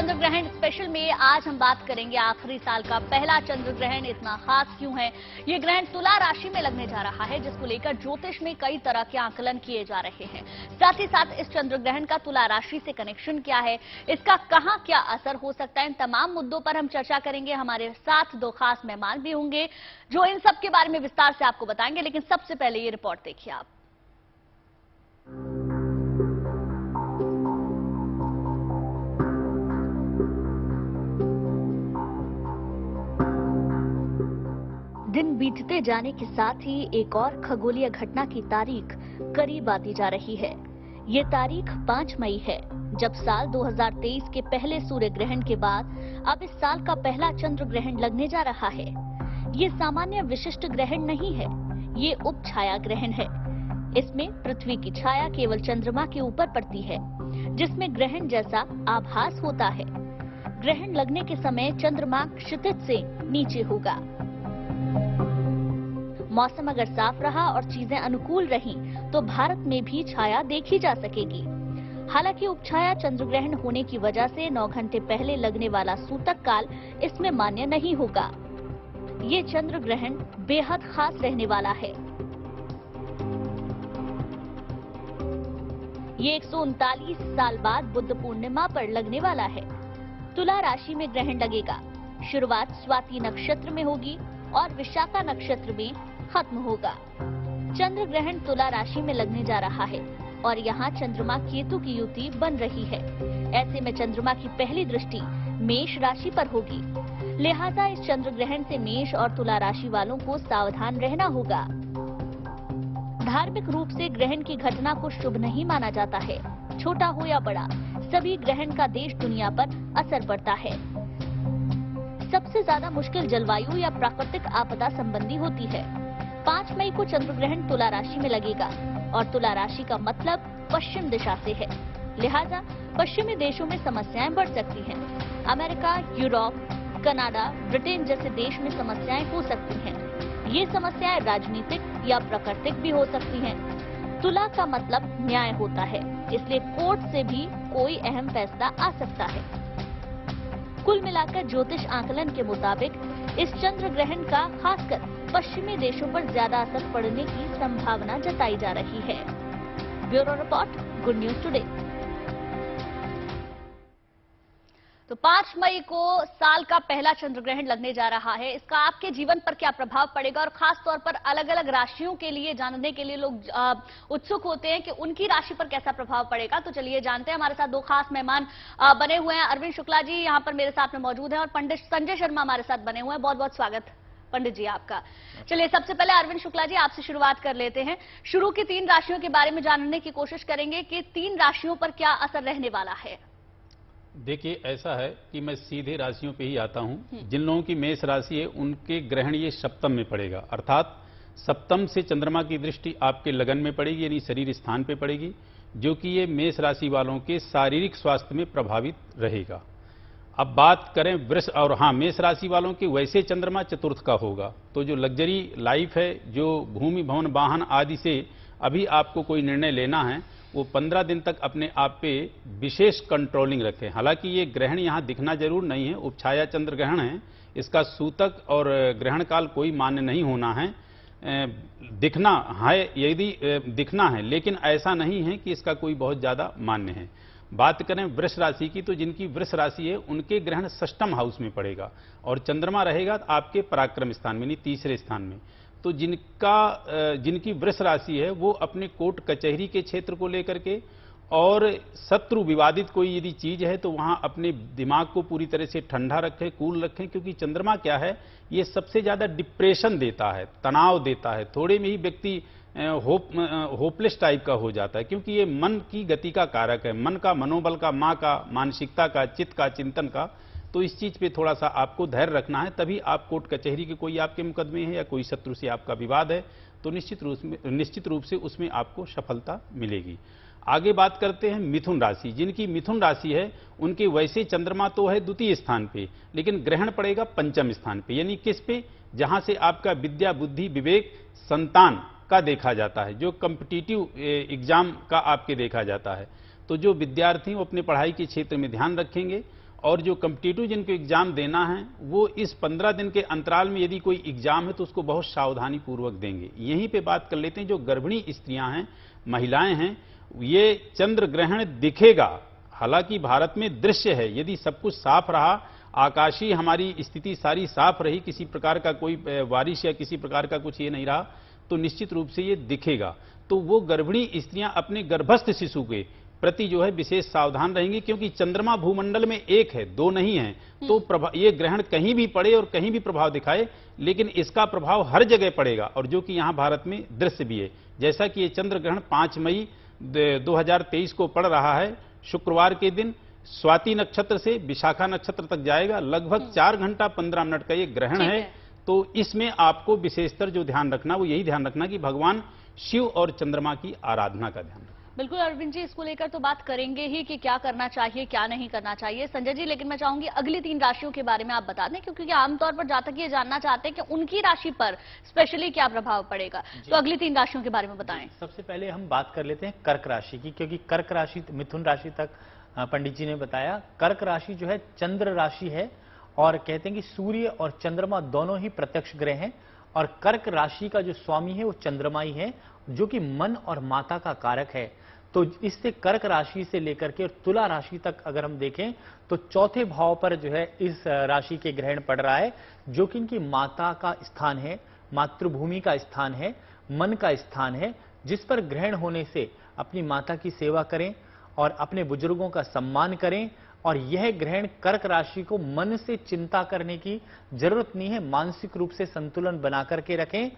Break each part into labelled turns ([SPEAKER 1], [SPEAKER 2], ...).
[SPEAKER 1] चंद्र ग्रहण स्पेशल में आज हम बात करेंगे आखिरी साल का पहला चंद्र ग्रहण इतना खास क्यों है। ये ग्रहण तुला राशि में लगने जा रहा है, जिसको लेकर ज्योतिष में कई तरह के आकलन किए जा रहे हैं। साथ ही साथ इस चंद्र ग्रहण का तुला राशि से कनेक्शन क्या है, इसका कहां क्या असर हो सकता है, इन तमाम मुद्दों पर हम चर्चा करेंगे। हमारे साथ दो खास मेहमान भी होंगे जो इन सब के बारे में विस्तार से आपको बताएंगे, लेकिन सबसे पहले ये रिपोर्ट देखिए आप। दिन बीतते जाने के साथ ही एक और खगोलीय घटना की तारीख करीब आती जा रही है। ये तारीख 5 मई है, जब साल 2023 के पहले सूर्य ग्रहण के बाद अब इस साल का पहला चंद्र ग्रहण लगने जा रहा है। ये सामान्य विशिष्ट ग्रहण नहीं है, ये उपछाया ग्रहण है। इसमें पृथ्वी की छाया केवल चंद्रमा के ऊपर पड़ती है, जिसमें ग्रहण जैसा आभास होता है। ग्रहण लगने के समय चंद्रमा क्षितिज से नीचे होगा। मौसम अगर साफ रहा और चीजें अनुकूल रहीं, तो भारत में भी छाया देखी जा सकेगी। हालांकि उपछाया चंद्र ग्रहण होने की वजह से 9 घंटे पहले लगने वाला सूतक काल इसमें मान्य नहीं होगा। ये चंद्र ग्रहण बेहद खास रहने वाला है। ये 139 साल बाद बुद्ध पूर्णिमा पर लगने वाला है। तुला राशि में ग्रहण लगेगा। शुरुआत स्वाति नक्षत्र में होगी और विशाखा नक्षत्र में खत्म होगा। चंद्र ग्रहण तुला राशि में लगने जा रहा है और यहाँ चंद्रमा केतु की युति बन रही है। ऐसे में चंद्रमा की पहली दृष्टि मेष राशि पर होगी। लिहाजा इस चंद्र ग्रहण से मेष और तुला राशि वालों को सावधान रहना होगा। धार्मिक रूप से ग्रहण की घटना को शुभ नहीं माना जाता है। छोटा हो या बड़ा, सभी ग्रहण का देश दुनिया पर असर पड़ता है। सबसे ज्यादा मुश्किल जलवायु या प्राकृतिक आपदा संबंधी होती है। 5 मई को चंद्र ग्रहण तुला राशि में लगेगा और तुला राशि का मतलब पश्चिम दिशा से है। लिहाजा पश्चिमी देशों में समस्याएं बढ़ सकती हैं। अमेरिका, यूरोप, कनाडा, ब्रिटेन जैसे देश में समस्याएं हो सकती हैं। ये समस्याएं राजनीतिक या प्राकृतिक भी हो सकती हैं। तुला का मतलब न्याय होता है, इसलिए कोर्ट से भी कोई अहम फैसला आ सकता है। कुल मिलाकर ज्योतिष आकलन के मुताबिक इस चंद्र ग्रहण का खासकर पश्चिमी देशों पर ज्यादा असर पड़ने की संभावना जताई जा रही है। Bureau report, good news today. तो 5 मई को साल का पहला चंद्र ग्रहण लगने जा रहा है। इसका आपके जीवन पर क्या प्रभाव पड़ेगा और खास तौर पर अलग अलग राशियों के लिए जानने के लिए लोग उत्सुक होते हैं कि उनकी राशि पर कैसा प्रभाव पड़ेगा। तो चलिए जानते हैं। हमारे साथ दो खास मेहमान बने हुए हैं। अरविंद शुक्ला जी यहाँ पर मेरे साथ में मौजूद हैं और पंडित संजय शर्मा हमारे साथ बने हुए हैं। बहुत बहुत स्वागत पंडित जी आपका। चलिए सबसे पहले अरविंद शुक्ला जी आपसे शुरुआत कर लेते हैं। शुरू की 3 राशियों के बारे में जानने की कोशिश करेंगे कि 3 राशियों पर क्या असर रहने वाला है।
[SPEAKER 2] देखिए, ऐसा है कि मैं सीधे राशियों पे ही आता हूं। जिन लोगों की मेष राशि है उनके ग्रहण ये सप्तम में पड़ेगा, अर्थात सप्तम से चंद्रमा की दृष्टि आपके लगन में पड़ेगी, यानी शरीर स्थान पे पड़ेगी, जो कि ये मेष राशि वालों के शारीरिक स्वास्थ्य में प्रभावित रहेगा। अब बात करें वृष और मेष राशि वालों के, वैसे चंद्रमा चतुर्थ का होगा, तो जो लग्जरी लाइफ है, जो भूमि भवन वाहन आदि से अभी आपको कोई निर्णय लेना है, वो 15 दिन तक अपने आप पे विशेष कंट्रोलिंग रखें। हालांकि ये ग्रहण यहाँ दिखना जरूर नहीं है, उपछाया चंद्र ग्रहण है, इसका सूतक और ग्रहण काल कोई मान्य नहीं होना है। दिखना है, यदि दिखना है, लेकिन ऐसा नहीं है कि इसका कोई बहुत ज्यादा मान्य है। बात करें वृष राशि की, तो जिनकी वृष राशि है उनके ग्रहण षष्ठम हाउस में पड़ेगा और चंद्रमा रहेगा आपके पराक्रम स्थान में, यानी तीसरे स्थान में। तो जिनकी वृष राशि है वो अपने कोर्ट कचहरी के क्षेत्र को लेकर के और शत्रु विवादित कोई यदि चीज है तो वहां अपने दिमाग को पूरी तरह से ठंडा रखें, कूल रखें, क्योंकि चंद्रमा क्या है, ये सबसे ज्यादा डिप्रेशन देता है, तनाव देता है। थोड़े में ही व्यक्ति होपलेस टाइप का हो जाता है, क्योंकि ये मन की गति का कारक है, मन का, मनोबल का, मां का, मानसिकता का, चित्त का, चिंतन का। तो इस चीज पे थोड़ा सा आपको धैर्य रखना है, तभी आप कोर्ट कचहरी के कोई आपके मुकदमे है या कोई शत्रु से आपका विवाद है तो निश्चित रूप से उसमें आपको सफलता मिलेगी। आगे बात करते हैं मिथुन राशि। जिनकी मिथुन राशि है उनके वैसे चंद्रमा तो है द्वितीय स्थान पे, लेकिन ग्रहण पड़ेगा पंचम स्थान पे, यानी किस पे, जहां से आपका विद्या, बुद्धि, विवेक, संतान का देखा जाता है, जो कॉम्पिटिटिव एग्जाम का आपके देखा जाता है। तो जो विद्यार्थी वो अपने पढ़ाई के क्षेत्र में ध्यान रखेंगे और जो कम्पिटिटिव जिनको एग्जाम देना है वो इस 15 दिन के अंतराल में यदि कोई एग्जाम है तो उसको बहुत सावधानी पूर्वक देंगे। यहीं पे बात कर लेते हैं, जो गर्भिणी स्त्रियां हैं, महिलाएं हैं, ये चंद्र ग्रहण दिखेगा। हालांकि भारत में दृश्य है, यदि सब कुछ साफ रहा, आकाशीय हमारी स्थिति सारी साफ रही, किसी प्रकार का कोई बारिश या किसी प्रकार का कुछ ये नहीं रहा, तो निश्चित रूप से ये दिखेगा। तो वो गर्भिणी स्त्रियां अपने गर्भस्थ शिशु के प्रति जो है विशेष सावधान रहेंगी, क्योंकि चंद्रमा भूमंडल में एक है, दो नहीं है। तो ये ग्रहण कहीं भी पड़े और कहीं भी प्रभाव दिखाए, लेकिन इसका प्रभाव हर जगह पड़ेगा, और जो कि यहां भारत में दृश्य भी है। जैसा कि ये चंद्र ग्रहण 5 मई 2023 को पड़ रहा है, शुक्रवार के दिन स्वाति नक्षत्र से विशाखा नक्षत्र तक जाएगा। लगभग 4 घंटा 15 मिनट का ये ग्रहण है। तो इसमें आपको विशेषतर जो ध्यान रखना, वो यही ध्यान रखना कि भगवान शिव और चंद्रमा की आराधना का ध्यान रखना।
[SPEAKER 1] बिल्कुल अरविंद जी, इसको लेकर तो बात करेंगे ही कि क्या करना चाहिए क्या नहीं करना चाहिए। संजय जी, लेकिन मैं चाहूंगी अगली 3 राशियों के बारे में आप बता दें, क्योंकि आमतौर पर जातक ये जानना चाहते हैं कि उनकी राशि पर स्पेशली क्या प्रभाव पड़ेगा। तो अगली 3 राशियों के बारे में बताएं।
[SPEAKER 3] सबसे पहले हम बात कर लेते हैं कर्क राशि की, क्योंकि कर्क राशि मिथुन राशि तक पंडित जी ने बताया। कर्क राशि जो है चंद्र राशि है, और कहते हैं कि सूर्य और चंद्रमा दोनों ही प्रत्यक्ष ग्रह हैं, और कर्क राशि का जो स्वामी है वो चंद्रमा ही है, जो कि मन और माता का कारक है। तो इससे कर्क राशि से लेकर के तुला राशि तक अगर हम देखें तो चौथे भाव पर जो है इस राशि के ग्रहण पड़ रहा है, जो कि इनकी माता का स्थान है, मातृभूमि का स्थान है, मन का स्थान है, जिस पर ग्रहण होने से अपनी माता की सेवा करें और अपने बुजुर्गों का सम्मान करें। और यह ग्रहण कर्क राशि को मन से चिंता करने की जरूरत नहीं है, मानसिक रूप से संतुलन बना करके रखें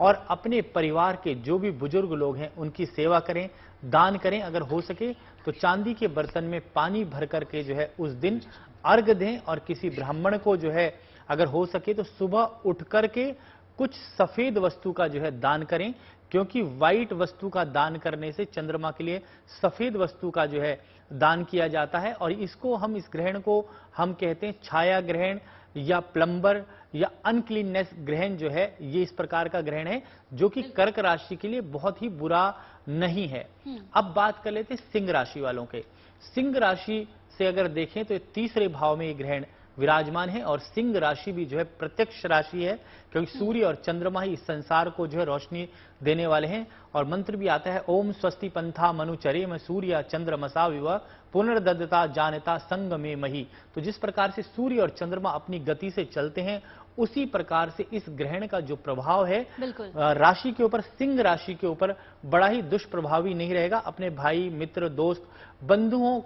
[SPEAKER 3] और अपने परिवार के जो भी बुजुर्ग लोग हैं उनकी सेवा करें, दान करें। अगर हो सके तो चांदी के बर्तन में पानी भर करके जो है उस दिन अर्घ दें, और किसी ब्राह्मण को जो है अगर हो सके तो सुबह उठ करके कुछ सफेद वस्तु का जो है दान करें, क्योंकि व्हाइट वस्तु का दान करने से चंद्रमा के लिए सफेद वस्तु का जो है दान किया जाता है। और इसको हम इस ग्रहण को हम कहते हैं छाया ग्रहण या प्लम्बर या अनक्लीननेस ग्रहण जो है, ये इस प्रकार का ग्रहण है जो कि कर्क राशि के लिए बहुत ही बुरा नहीं है। अब बात कर लेते हैं सिंह राशि वालों के। सिंह राशि से अगर देखें तो 3रे भाव में ये ग्रहण विराजमान है, और सिंह राशि भी जो है प्रत्यक्ष राशि है, क्योंकि सूर्य और चंद्रमा ही इस संसार को जो है रोशनी देने वाले हैं। और मंत्र भी आता है, ओम स्वस्ति पंथा मनुचरे में सूर्य चंद्रमसा विव पुनर्दत्ता जानता संग में मही। तो जिस प्रकार से सूर्य और चंद्रमा अपनी गति से चलते हैं, उसी प्रकार से इस ग्रहण का जो प्रभाव है राशि के ऊपर, सिंह राशि के ऊपर बड़ा ही दुष्प्रभावी नहीं रहेगा। अपने भाई, मित्र, दोस्त, बंधुओं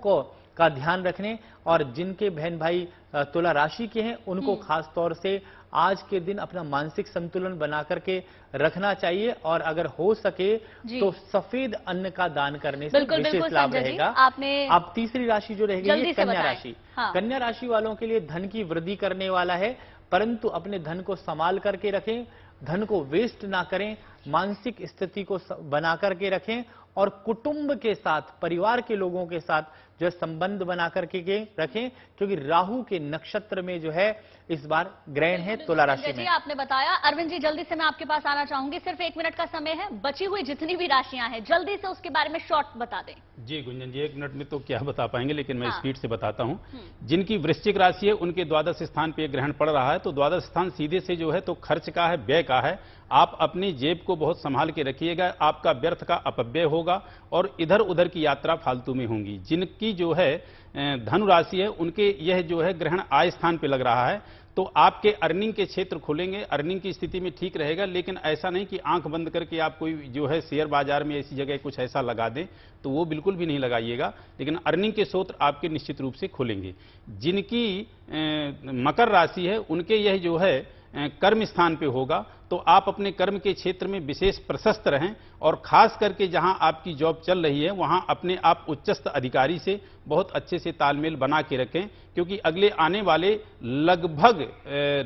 [SPEAKER 3] का ध्यान रखने, और जिनके बहन भाई तुला राशि के हैं उनको खास तौर से आज के दिन अपना मानसिक संतुलन बना करके रखना चाहिए। और अगर हो सके तो सफेद अन्न का दान करने से विशेष लाभ रहेगा। अब 3री राशि जो रहेगी कन्या राशि। कन्या राशि वालों के लिए धन की वृद्धि करने वाला है, परंतु अपने धन को संभाल करके रखें, धन को वेस्ट ना करें, मानसिक स्थिति को बना करके रखें, और कुटुंब के साथ, परिवार के लोगों के साथ जो है संबंध बना करके रखें, क्योंकि राहु के नक्षत्र में जो है इस बार ग्रहण है तुला राशि में।
[SPEAKER 1] आपने बताया। अरविंद जी, जल्दी से मैं आपके पास आना चाहूंगी, सिर्फ 1 मिनट का समय है, बची हुई जितनी भी राशियां हैं जल्दी से उसके बारे में शॉर्ट बता दें।
[SPEAKER 2] जी गुंजन जी, 1 मिनट में तो क्या बता पाएंगे, लेकिन मैं स्पीड से बताता हूं। जिनकी वृश्चिक राशि है उनके द्वादश स्थान पे ग्रहण पड़ रहा है, तो द्वादश स्थान सीधे से जो है तो खर्च का है, व्यय का है। आप अपनी जेब को बहुत संभाल के रखिएगा, आपका व्यर्थ का अपव्यय होगा और इधर उधर की यात्रा फालतू में होंगी। जिनकी जो है धनु राशि है उनके यह जो है ग्रहण आय स्थान पे लग रहा है, तो आपके अर्निंग के क्षेत्र खुलेंगे, अर्निंग की स्थिति में ठीक रहेगा। लेकिन ऐसा नहीं कि आंख बंद करके आप कोई जो है शेयर बाजार में ऐसी जगह कुछ ऐसा लगा दें, तो वो बिल्कुल भी नहीं लगाइएगा। लेकिन अर्निंग के स्रोत आपके निश्चित रूप से खुलेंगे। जिनकी मकर राशि है उनके यह जो है कर्म स्थान पे होगा, तो आप अपने कर्म के क्षेत्र में विशेष प्रशस्त रहें, और खास करके जहां आपकी जॉब चल रही है वहां अपने आप उच्चस्थ अधिकारी से बहुत अच्छे से तालमेल बना के रखें, क्योंकि अगले आने वाले लगभग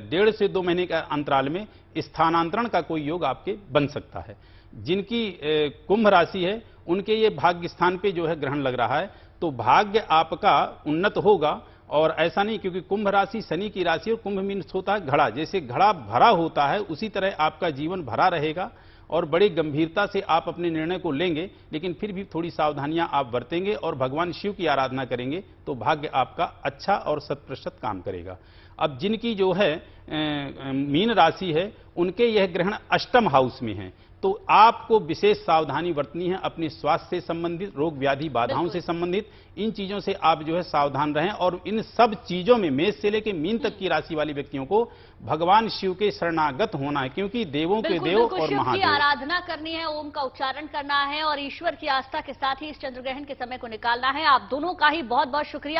[SPEAKER 2] 1.5 से 2 महीने के अंतराल में स्थानांतरण का कोई योग आपके बन सकता है। जिनकी कुंभ राशि है उनके ये भाग्य स्थान पे जो है ग्रहण लग रहा है, तो भाग्य आपका उन्नत होगा। और ऐसा नहीं, क्योंकि कुंभ राशि शनि की राशि और कुंभ मीन्स होता है घड़ा, जैसे घड़ा भरा होता है उसी तरह आपका जीवन भरा रहेगा। और बड़ी गंभीरता से आप अपने निर्णय को लेंगे, लेकिन फिर भी थोड़ी सावधानियां आप बरतेंगे और भगवान शिव की आराधना करेंगे तो भाग्य आपका अच्छा और 100% काम करेगा। अब जिनकी जो है मीन राशि है, उनके यह ग्रहण अष्टम हाउस में है, तो आपको विशेष सावधानी बरतनी है अपने स्वास्थ्य से संबंधित, रोग व्याधि बाधाओं से संबंधित। इन चीजों से आप जो है सावधान रहें और इन सब चीजों में मेष से लेकर मीन तक की राशि वाले व्यक्तियों को भगवान शिव के शरणागत होना है, क्योंकि देवों के देव और
[SPEAKER 1] शिव की
[SPEAKER 2] महादेव।
[SPEAKER 1] आराधना करनी है, ओम का उच्चारण करना है और ईश्वर की आस्था के साथ ही इस चंद्र ग्रहण के समय को निकालना है। आप दोनों का ही बहुत बहुत शुक्रिया।